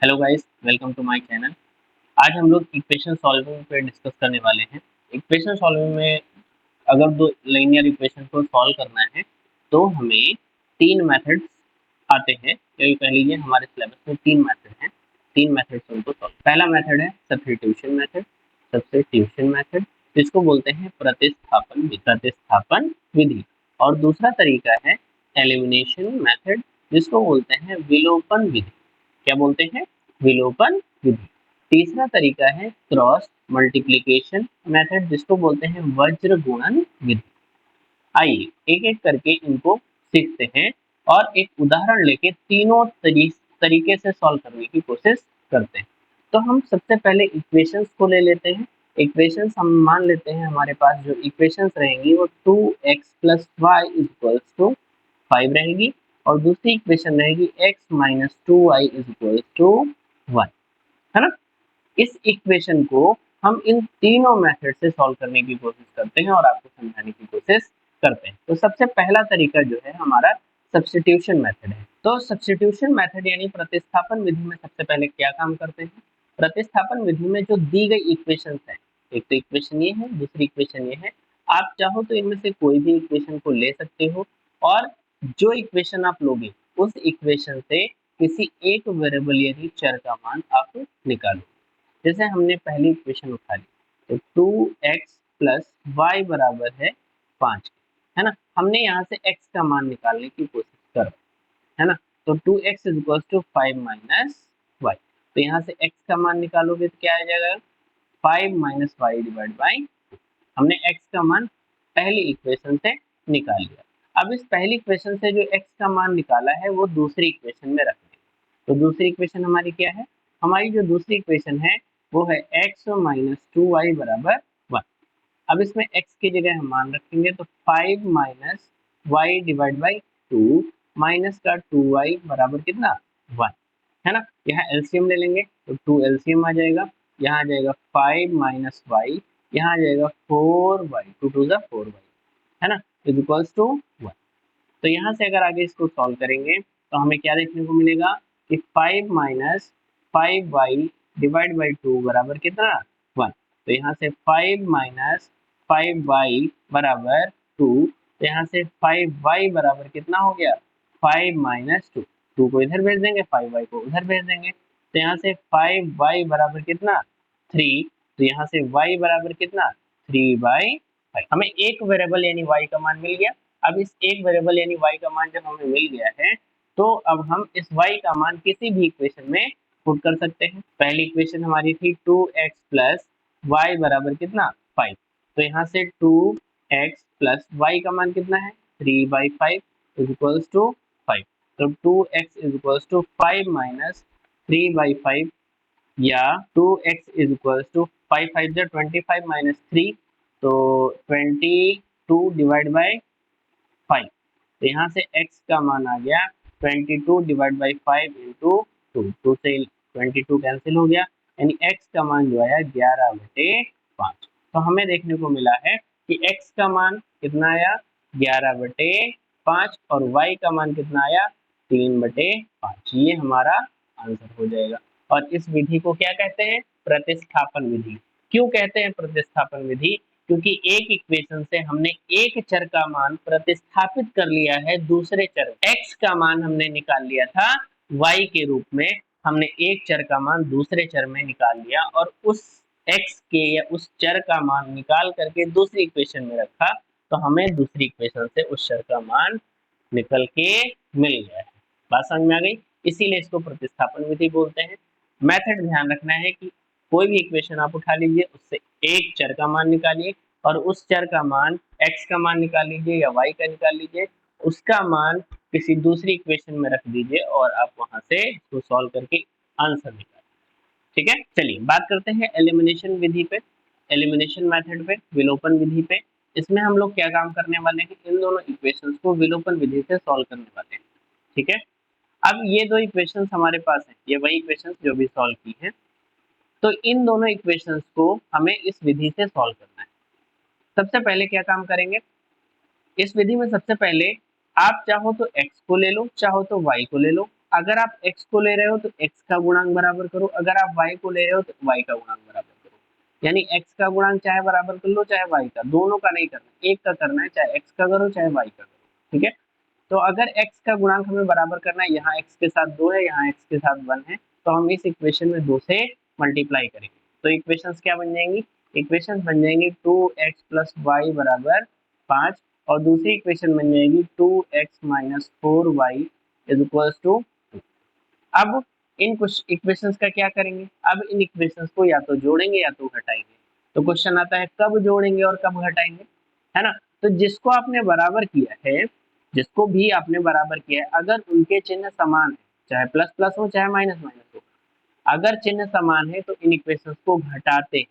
Hello guys, welcome to my channel. आज हम लोग इक्वेशन सॉल्विंग पे डिस्कस करने वाले हैं। इक्वेशन सॉल्विंग में अगर दो लीनियर इक्वेशन को सॉल्व करना है तो हमें तीन मेथड्स आते हैं। ये कह लीजिए हमारे सिलेबस में तीन मेथड हैं। तीन मेथड से उनको सॉल्व। पहला मेथड है सब्स्टिट्यूशन मेथड जिसको बोलते हैं प्रतिस्थापन विधि। और दूसरा तरीका है एलिमिनेशन मेथड जिसको बोलते हैं विलोपन विधि। क्या बोलते हैं? विलोपन विधि। तीसरा तरीका है क्रॉस मल्टीप्लिकेशन मेथड जिसको बोलते हैं वज्र गुणन विधि। आइए एक एक करके इनको सीखते हैं और एक उदाहरण लेके तीनों तरीके से सॉल्व करने की कोशिश करते हैं। तो हम सबसे पहले इक्वेशंस को ले लेते हैं। इक्वेशंस हम मान लेते हैं हमारे पास जो इक्वेशंस रहेंगी वो 2x + y = 5 रहेगी और दूसरी इक्वेशन रहेगी x - 2y = 1, है ना। इस इक्वेशन को हम इन तीनों मेथड से सॉल्व करने की कोशिश करते हैं और आपको समझाने की कोशिश करते हैं। तो सबसे पहला तरीका जो है हमारा सब्स्टिट्यूशन मेथड है। तो सब्स्टिट्यूशन मेथड यानी प्रतिस्थापन विधि में सबसे पहले क्या काम करते हैं? प्रतिस्थापन विधि में जो दी गई इक्वेशंस है, एक तो इक्वेशन ये है, दूसरी इक्वेशन ये है। आप चाहो तो इनमें से कोई भी इक्वेशन को ले सकते हो और जो इक्वेशन आप लोगे उस इक्वेशन से किसी एक वेरिएबल यानी चर का मान आप निकालो। जैसे हमने पहली इक्वेशन उठा ली तो 2x + y बराबर है 5, है ना। हमने यहाँ से x का मान निकालने की कोशिश करो, है ना। तो 2x = 5 - y। तो यहाँ से x का मान निकालोगे तो क्या आ जाएगा? 5 - y / 2। हमने x का मान पहली इक्वेशन से निकाल लिया। अब इस पहली इक्वेशन से जो x का मान निकाला है वो दूसरी इक्वेशन में रख देंगे। तो दूसरी इक्वेशन हमारी क्या है? हमारी जो दूसरी इक्वेशन है वो है x - 2y = 1। अब इसमें x की जगह हम मान रखेंगे तो 5 - y / 2 माइनस का 2y बराबर कितना? 1, है ना। यहाँ एलसीएम ले लेंगे तो 2 एलसीएम आ जाएगा। यहाँ आ जाएगा 5 - y, यहाँ आ जाएगा 4y, 2 2 = 4y, है ना, = 1। तो यहाँ से अगर आगे इसको सॉल्व करेंगे तो हमें क्या देखने को मिलेगा कि 5 - 5y / 2 बराबर कितना? 1। तो यहाँ से 5 - 5y बराबर 2। तो यहाँ से 5y बराबर कितना हो गया? 5 - 2। 2 को इधर भेज देंगे, 5y को उधर भेज देंगे। तो यहाँ से 5y बराबर कितना? 3। तो यहाँ से y बराबर कितना? 3/5। हमें एक वेरिएबल यानी y का मान मिल गया। अब इस एक वेरिएबल यानी y का मान जब हमें मिल गया है तो अब हम इस y का मान किसी भी इक्वेशन में पुट कर सकते हैं। पहली इक्वेशन हमारी थी 2x + y बराबर कितना? 5। तो यहाँ से 2x + y का मान कितना है? 3/5 = 5। तो 2x = 5 - 3/5 या 2x = 5 5 = 25 - 3 तो 22/5। तो यहाँ से x का मान आ गया 22/5 × 2। 2 से 22 कैंसिल हो गया यानी x का मान जो आया 11/5। तो हमें देखने को मिला है कि x का मान कितना आया? 11/5 और y का मान कितना आया? 3/5। ये हमारा आंसर हो जाएगा। और इस विधि को क्या कहते हैं? प्रतिस्थापन विधि। क्यों कहते हैं प्रतिस्थापन विधि? क्योंकि एक इक्वेशन से हमने एक चर का मान प्रतिस्थापित कर लिया है दूसरे चर। x का मान हमने निकाल लिया था y के रूप में, हमने एक चर का मान दूसरे चर में निकाल लिया और उस x के या उस चर का मान निकाल करके दूसरी इक्वेशन में रखा तो हमें दूसरी इक्वेशन से उस चर का मान निकल के मिल गया है। बात समझ में आ गई? इसीलिए इसको प्रतिस्थापन विधि बोलते हैं। मेथड ध्यान रखना है कि कोई भी इक्वेशन आप उठा लीजिए, उससे एक चर का मान निकालिए और उस चर का मान x का मान निकाल लीजिए या y का निकाल लीजिए, उसका मान किसी दूसरी इक्वेशन में रख दीजिए और आप वहां से इसको सॉल्व करके आंसर निकालिए। ठीक है, चलिए बात करते हैं एलिमिनेशन विधि पे, एलिमिनेशन मेथड पे, विलोपन विधि पे। इसमें हम लोग क्या काम करने वाले हैं? इन दोनों इक्वेशंस को विलोपन विधि से सॉल्व करने वाले हैं। ठीक है, अब ये दो इक्वेशंस हमारे पास हैं, ये वही इक्वेशंस जो भी सॉल्व की हैं। तो इन दोनों इक्वेशंस को हमें इस विधि से सॉल्व करना है। सबसे पहले क्या काम करेंगे? इस विधि में सबसे पहले आप चाहो तो x को ले लो, चाहो तो y को ले लो। अगर आप x को ले रहे हो तो x का गुणांक बराबर करो, अगर आप y को ले रहे हो तो y का गुणांक बराबर करो। यानी x का गुणांक चाहे बराबर कर लो चाहे y का, दोनों का नहीं करना, एक का करना है, चाहे x का करो चाहे y का करो, ठीक है। तो अगर x का गुणांक हमें बराबर करना है, यहाँ x के साथ 2 है, यहाँ x के साथ 1 है, तो हम इस इक्वेशन में 2 से मल्टीप्लाई करेंगे। तो इक्वेशंस क्या बन जाएंगी, इक्वेशंस बन जाएंगी 2x प्लस वाई बराबर 5, और दूसरी इक्वेशन बन जाएगी 2x minus 4y is equals to. अब इन कुछ इक्वेशंस का क्या करेंगे, अब इन इक्वेशंस को या तो जोड़ेंगे या तो घटाएंगे। तो क्वेश्चन आता है कब जोड़ेंगे और कब घटाएंगे, है ना। तो जिसको आपने बराबर किया है, जिसको भी आपने बराबर किया है, अगर उनके चिन्ह समान है, चाहे प्लस प्लस हो चाहे माइनस माइनस हो, अगर चिन्ह समान है तो इन इक्वेशंस को घटाते हैं।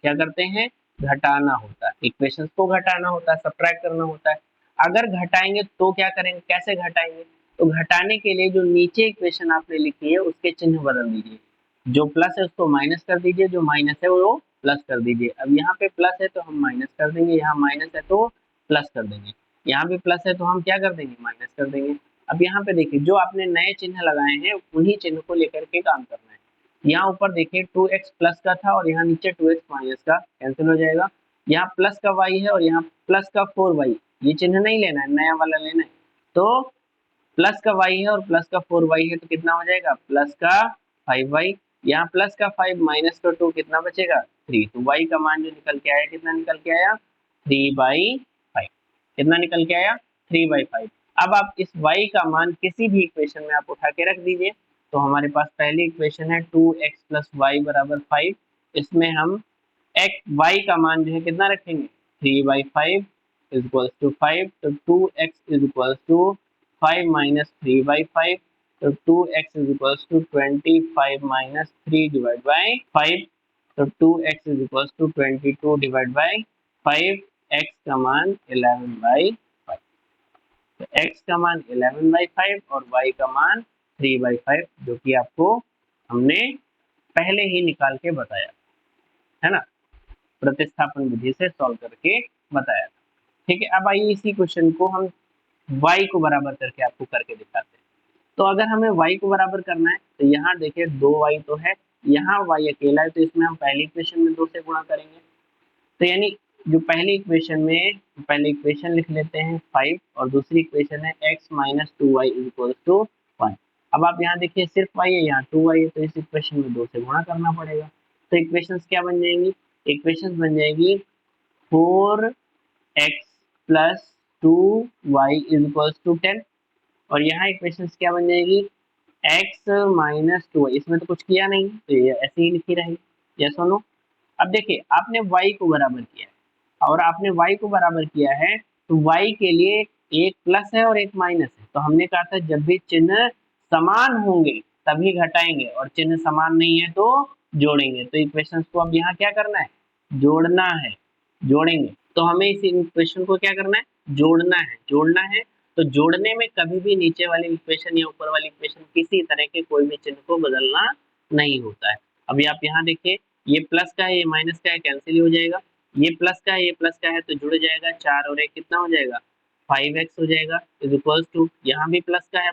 क्या करते हैं, घटाना होता है, इक्वेशंस को घटाना होता है, सब्ट्रैक्ट करना होता है। अगर घटाएंगे तो क्या करेंगे, कैसे घटाएंगे, तो घटाने के लिए जो नीचे इक्वेशन आपने लिखी है उसके चिन्ह बदल दीजिए, जो प्लस है उसको माइनस कर दीजिए, जो माइनस है वो प्लस कर दीजिए। अब यहाँ पे प्लस है तो हम माइनस कर देंगे, यहाँ माइनस है तो प्लस कर देंगे, यहाँ भी प्लस है तो हम क्या कर देंगे, माइनस कर देंगे। अब यहाँ पे देखिए जो आपने नए चिन्ह लगाए हैं उन्हीं चिन्ह को लेकर के काम करना है। यहाँ ऊपर देखिए 2x प्लस का था और यहाँ नीचे 2x माइनस का, कैंसिल हो जाएगा। यहाँ प्लस का y है और यहाँ प्लस का 4y, ये चिन्ह नहीं लेना है, नया वाला लेना है। तो प्लस का y है और प्लस का 4y है तो कितना हो जाएगा, प्लस का 5y। यहाँ प्लस का 5 माइनस का 2 कितना बचेगा, 3। तो y का मान जो निकल के आया, कितना निकल के आया, 3/5। कितना निकल के आया, 3/5। अब आप इस y का मान किसी भी इक्वेशन में आप उठा के रख दीजिए। तो हमारे पास पहली इक्वेशन है 2x प्लस वाई बराबर 5, इसमें हम y का मान जो है कितना रखेंगे, 3/5 इज इक्वल्स टू 5। तो 2x is equals to 5 minus 3/5, तो 2x is equals to 25 minus 3 divide by 5। तो 2x is equals to 22 divide by 5, x का मान 11/5। तो x का मान 11/5 और y का मान 3/5, जो कि आपको हमने पहले ही निकाल के बताया, है ना, प्रतिस्थापन विधि से सॉल्व करके बताया था। ठीक है, अब आइए इसी क्वेश्चन को हम y को बराबर करके आपको करके दिखाते हैं। तो अगर हमें y को बराबर करना है तो यहाँ देखिए 2y तो है, यहाँ y अकेला है, तो इसमें हम पहली इक्वेशन में 2 से गुणा करेंगे। तो यानी जो पहली इक्वेशन में, पहली इक्वेशन लिख लेते हैं 5 और दूसरी इक्वेशन है x minus 2y is equal to 1। अब आप यहाँ देखिए सिर्फ y है, यहाँ 2y है, तो इस इक्वेशन में 2 से गुणा करना पड़ेगा। तो इक्वेशंस क्या बन जाएंगी, इक्वेशंस बन जाएगी 4x plus 2y is equal to 10, और यहाँ इक्वेशंस क्या बन जाएगी, x माइनस 2y, इसमें तो कुछ किया नहीं तो ये ऐसे ही लिखी रहेगी, यस और नो। अब देखिए आपने y को बराबर किया है, और आपने y को बराबर किया है तो y के लिए एक प्लस है और एक माइनस है। तो हमने कहा था जब भी चिन्ह समान होंगे तभी घटाएंगे, और चिन्ह समान नहीं है तो जोड़ेंगे। तो इक्वेशंस को अब यहाँ क्या करना है, जोड़ना है, जोड़ेंगे। तो हमें इस इक्वेशन को क्या करना है, जोड़ना है, जोड़ना है। तो जोड़ने में कभी भी नीचे वाली इक्वेशन या ऊपर वाली इक्वेशन किसी तरह के कोई भी चिन्ह को बदलना नहीं होता है। अभी आप यहाँ देखिए ये प्लस का है ये माइनस का है, कैंसिल हो जाएगा, ये प्लस का है ये प्लस का है तो जुड़ जाएगा, 4 और 1 कितना हो जाएगा, 5x हो जाएगा इज इक्वल्स टू, यहाँ भी प्लस का है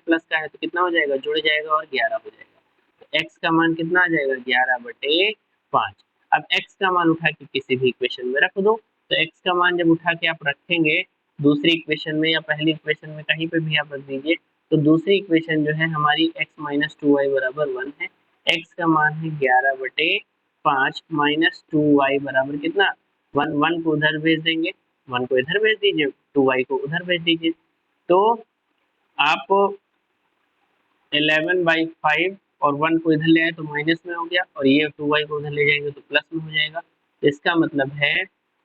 तो कितना हो जाएगा, जुड़ जाएगा और 11 हो जाएगा। तो x का मान कितना आ जाएगा, 11/5। अब x का मान उठा के किसी भी इक्वेशन में रख दो। तो x का मान जब उठा के आप रखेंगे दूसरी इक्वेशन में या पहली इक्वेशन में, कहीं पे भी आप रख दीजिए, तो दूसरी इक्वेशन जो है हमारी x माइनस 2y बराबर 1 है। x का मान है 11/5 माइनस 2y बराबर कितना, 1। 1 को उधर भेज देंगे, 1 को इधर भेज दीजिए, 2y को उधर भेज दीजिए। तो आप 11/5 और 1 को इधर ले आए तो माइनस में हो गया, और ये 2y को उधर ले जाएंगे तो प्लस में हो जाएगा। तो इसका मतलब है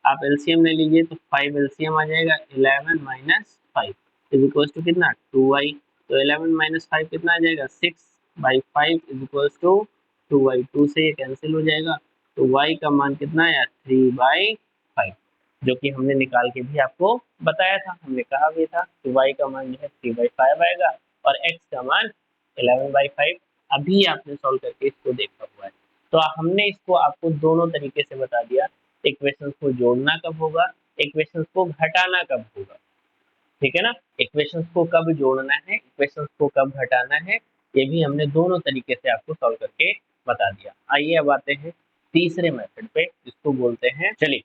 आप एलसीएम ले लीजिए तो 5 एलसीएम आ जाएगा, 11 माइनस 5 इज इक्वल टू कितना, 2y। तो 11 माइनस 5 कितना आ जाएगा, 6/5 इज इक्वल टू 2y। 2 से ये कैंसिल हो जाएगा, तो y का मान कितना आया, 3/5, जो कि हमने निकाल के भी आपको बताया था। हमने कहा भी था कि y का मान जो है 3/5 आएगा और x का मान 11/5। अभी आपने सॉल्व करके इसको देखा हुआ है। तो हमने इसको आपको दोनों तरीके से बता दिया, इक्वेशंस को जोड़ना कब होगा, इक्वेशंस को घटाना कब होगा, ठीक है ना। इक्वेशंस को कब जोड़ना है, इक्वेशंस को कब घटाना है, ये भी हमने दोनों तरीके से आपको सॉल्व करके बता दिया। आइए अब आते हैं तीसरे मेथड पे, जिसको बोलते हैं, चलिए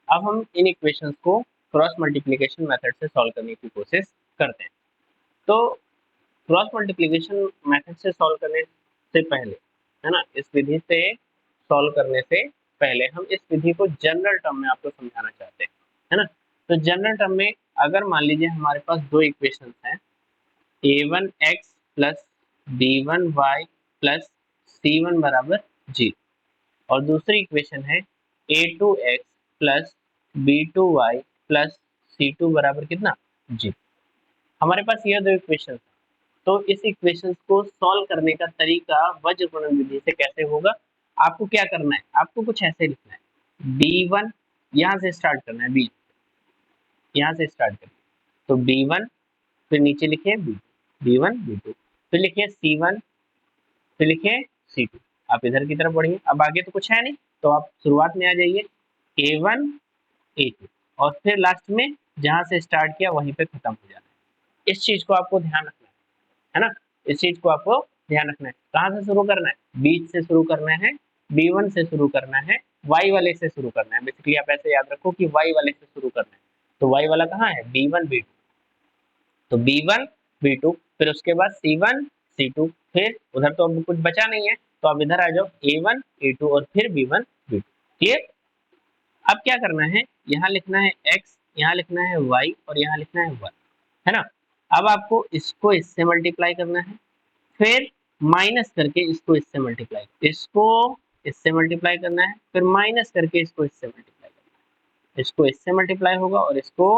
अब हम इन इक्वेशंस को क्रॉस मल्टीप्लिकेशन मेथड से सॉल्व करने की कोशिश करते हैं। तो क्रॉस मल्टीप्लिकेशन मेथड से सॉल्व करने से पहले, है ना, इस विधि से सॉल्व करने से पहले हम इस विधि को जनरल टर्म में आपको समझाना चाहते हैं, है ना। तो जनरल टर्म में अगर मान लीजिए हमारे पास दो इक्वेशंस हैं, a1x plus b1y plus c1 बराबर 0, और दूसरी इक्वेशन है a2x plus b2y plus c2 बराबर कितना 0। हमारे पास ये दो इक्वेशन, तो इस इक्वेशन को सॉल्व करने का तरीका वज्र गुणन विधि से कैसे होगा, आपको क्या करना है, आपको कुछ ऐसे लिखना है, b1 यहाँ से स्टार्ट करना है, b यहाँ से स्टार्ट करिए, तो b1 फिर नीचे लिखिए b1 b2, फिर लिखिए c1, फिर लिखिए c2। आप इधर की तरफ बढ़िए, अब आगे तो कुछ है नहीं, तो आप शुरुआत में आ जाइए a1 a2, और फिर लास्ट में जहां से स्टार्ट किया वहीं पे खत्म हो जाना है। इस चीज को आपको ध्यान रखना है ना, इस चीज को आपको ध्यान रखना है। कहाँ से शुरू करना है, बीच से शुरू करना है, b1 से शुरू करना है, y वाले से शुरू करना है। बेसिकली आप ऐसे याद रखो कि y वाले से शुरू करना है, तो y वाला कहाँ है, b1 b2, तो b1 b2, फिर उसके बाद c1 c2, फिर उधर तो अब कुछ बचा नहीं है, तो आप इधर आ जाओ a1 a2 और फिर b1 b2। क्लियर। अब क्या करना है, यहाँ लिखना है x, यहाँ लिखना है y और यहाँ लिखना है 1, है ना। अब आपको इसको इससे मल्टीप्लाई करना है, फिर माइनस करके इसको इससे मल्टीप्लाई, इसको इससे मल्टीप्लाई करना है, फिर माइनस करके इसको इससे मल्टीप्लाई करना है, इसको इससे मल्टीप्लाई होगा और इसको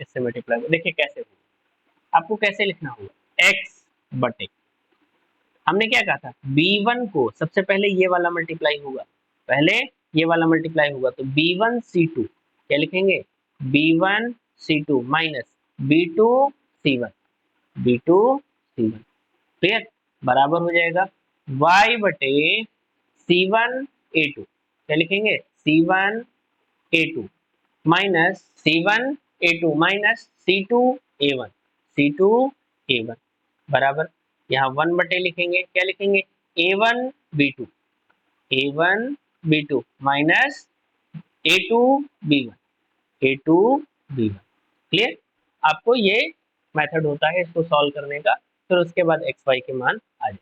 इससे मल्टीप्लाई होगा। देखिए कैसे होगा, आपको कैसे लिखना होगा, x बटे, हमने क्या कहा था, b1 को सबसे पहले ये वाला मल्टीप्लाई होगा, पहले ये वाला मल्टीप्लाई होगा, तो b1 c2 क्या लिखेंगे, b1 c2 minus b2 c1, b2 c1, clear, बराबर हो जाएगा y बटे c1 a2, क्या लिखेंगे, c1 a2 minus c1 a2 minus c2 a1, c2 a1 बराबर, यहाँ 1 बटे लिखेंगे, क्या लिखेंगे, a1 b2, a1 b2 minus a2 b1, a2 b1। Clear. आपको ये मेथड होता है इसको सॉल्व करने का, फिर उसके बाद एक्स वाई के मान आ जाए।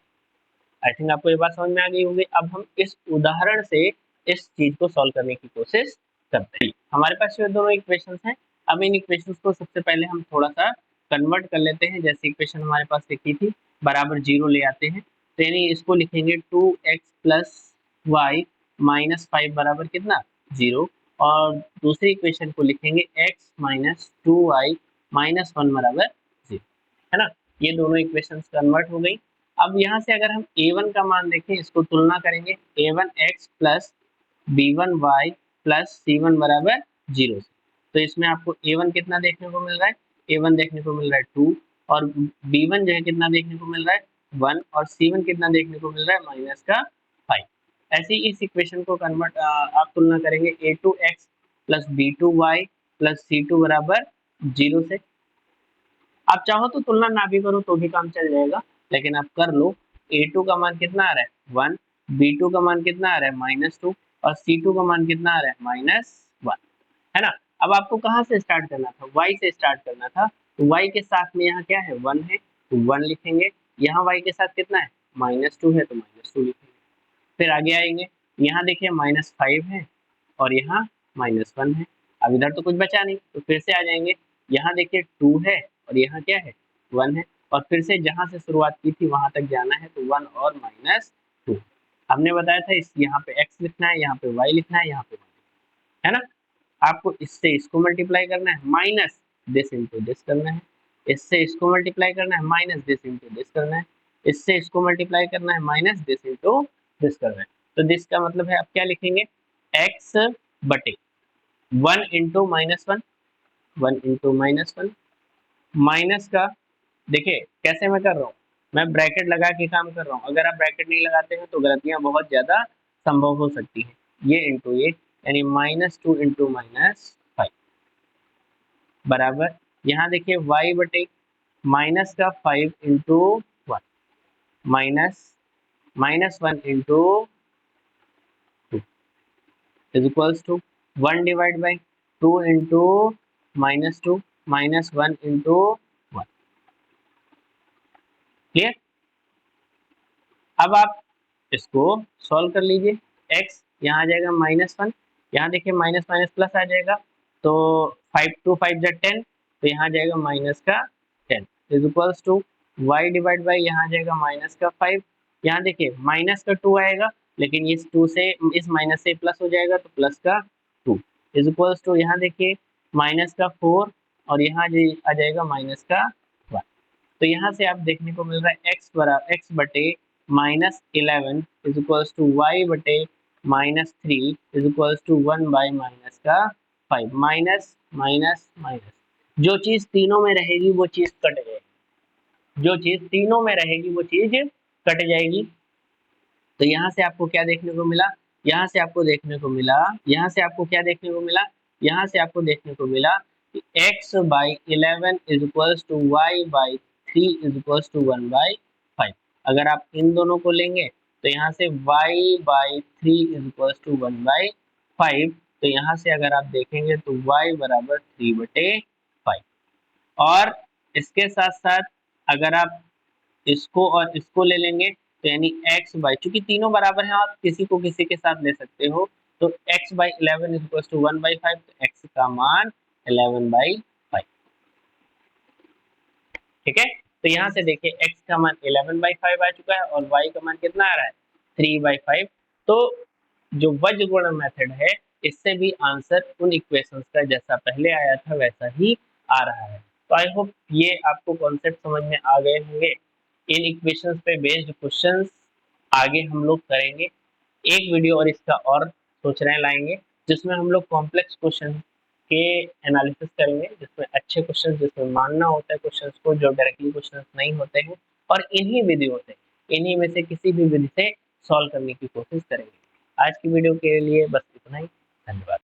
आई थिंक आपको ये बात समझ में आ गई होगी। अब हम इस उदाहरण से इस चीज को सॉल्व करने की कोशिश करते हैं। हमारे पास ये दोनों इक्वेशंस हैं। अब इन इक्वेशंस को सबसे पहले हम थोड़ा सा कन्वर्ट कर लेते हैं। जैसे इक्वेशन हमारे पास लिखी थी बराबर 0 ले आते हैं, तो यानी इसको लिखेंगे 2x प्लस वाई माइनस 5 बराबर कितना 0, और दूसरी इक्वेशन को लिखेंगे x माइनस 2y माइनस 1 बराबर 0, है ना। ये दोनों इक्वेशंस कन्वर्ट हो गई। अब यहाँ से अगर हम a1 का मान देखें, इसको तुलना करेंगे a1x plus b1y plus c1 बराबर 0 से, तो इसमें आपको a1 कितना देखने को मिल रहा है, a1 देखने को मिल रहा है 2, और b1 जो है कितना देखने को मिल रहा है 1, और c1 कितना देखने को मिल रहा है माइनस का 5। ऐसे ही इस इक्वेशन को कन्वर्ट आप तुलना करेंगे a2x plus b2y plus c2 बराबर 0 से। आप चाहो तो तुलना ना भी करो तो भी काम चल जाएगा, लेकिन आप कर लो। a2 का मान कितना आ रहा है 1, b2 का मान कितना आ रहा है -2, और c2 का मान कितना आ रहा है -1, है ना। अब आपको कहाँ से स्टार्ट करना था, y से स्टार्ट करना था, तो y के साथ में यहाँ क्या है 1 है, तो 1 लिखेंगे। यहाँ y के साथ कितना है -2 है, तो -2 लिखेंगे। फिर आगे आएंगे, यहाँ देखिए -5 है और यहाँ -1 है। अब इधर तो कुछ बचा नहीं, तो फिर से आ जाएंगे, यहाँ देखिए 2 है और यहाँ क्या है 1 है, और फिर से जहाँ से शुरुआत की थी वहां तक जाना है, तो 1 और -2। हमने बताया था इस यहाँ पे x लिखना है, यहाँ पे y लिखना है, यहाँ पे है ना। आपको इससे इसको मल्टीप्लाई करना है, माइनस दिस इंटू दिस करना है, इससे इसको मल्टीप्लाई करना है, माइनस दिस इंटू दिस करना है, इससे इसको मल्टीप्लाई करना है, माइनस दिस इंटू दिस करना है। तो दिस का मतलब है आप क्या लिखेंगे, x बटे 1 इंटू -1, 1 इंटू -1, माइनस का, देखिए कैसे मैं कर रहा हूँ, मैं ब्रैकेट लगा के काम कर रहा हूँ। अगर आप ब्रैकेट नहीं लगाते हैं तो गलतियां बहुत ज्यादा संभव हो सकती है। ये इंटू ये, यानी -2 इंटू -5 बराबर, यहाँ देखिए y बटे माइनस का 5 into 1, -1 into 2 is equals to 1 divided by 2 into -2 -1 into 1। Clear. अब आप इसको सॉल्व कर लीजिए। x यहाँ आ जाएगा -1, यहाँ देखिए माइनस माइनस प्लस आ जाएगा, तो 5 2 5 जा 10, तो यहाँ आ जाएगा माइनस का 10 is equals to y divide by यहाँ आ जाएगा माइनस का 5, यहाँ देखिए माइनस का 2 आएगा, लेकिन इस 2 से इस माइनस से प्लस हो जाएगा तो प्लस का 2 इज इक्वल्स टू यहाँ देखिए माइनस का 4 और यहाँ आ जाएगा माइनस का 1। तो यहाँ से आप देखने को मिल रहा है x बटे -11 इज इक्वल्स टू y बटे -3 is equals to 1 by minus का 5। माइनस माइनस माइनस, जो चीज तीनों में रहेगी वो चीज कट जाएगी, जो चीज तीनों में रहेगी वो चीज कट जाएगी। तो यहाँ से आपको क्या देखने को मिला, यहाँ से आपको देखने को मिला, यहाँ से आपको क्या देखने को मिला, यहाँ से आपको देखने को मिला कि x by 11 is equals to y by 3 is equals to 1 by 5। अगर आप इन दोनों को लेंगे तो यहाँ से y by 3 is equals to 1 by 5, तो यहाँ से अगर आप देखेंगे तो y बराबर 3 बटे 5। और इसके साथ साथ अगर आप इसको और इसको ले लेंगे तो यानी x बाई, चूंकि तीनों बराबर हैं आप किसी को किसी के साथ ले सकते हो, तो x by 11 is equal to 1 by 5, तो x का मान 11 बाई 5। ठीक है, तो यहाँ से देखिए x का मान 11 बाई 5 आ चुका है और y का मान कितना आ रहा है 3 बाई 5। तो जो वज्र गुणन मेथड है इससे भी आंसर उन इक्वेशंस का जैसा पहले आया था वैसा ही आ रहा है। तो आई होप ये आपको कॉन्सेप्ट समझ में आ गए होंगे। इन इक्वेशंस पे बेस्ड क्वेश्चंस आगे हम लोग करेंगे। एक वीडियो और इसका और सोच रहे हैं लाएंगे जिसमें हम लोग कॉम्प्लेक्स क्वेश्चन के एनालिसिस करेंगे, जिसमें अच्छे क्वेश्चन, जिसमें मानना होता है क्वेश्चंस को, जो डायरेक्टली क्वेश्चंस नहीं होते हैं, और इन्हीं विधियों से, इन्हीं में से किसी भी विधि से सॉल्व करने की कोशिश करेंगे। आज की वीडियो के लिए बस इतना ही। धन्यवाद।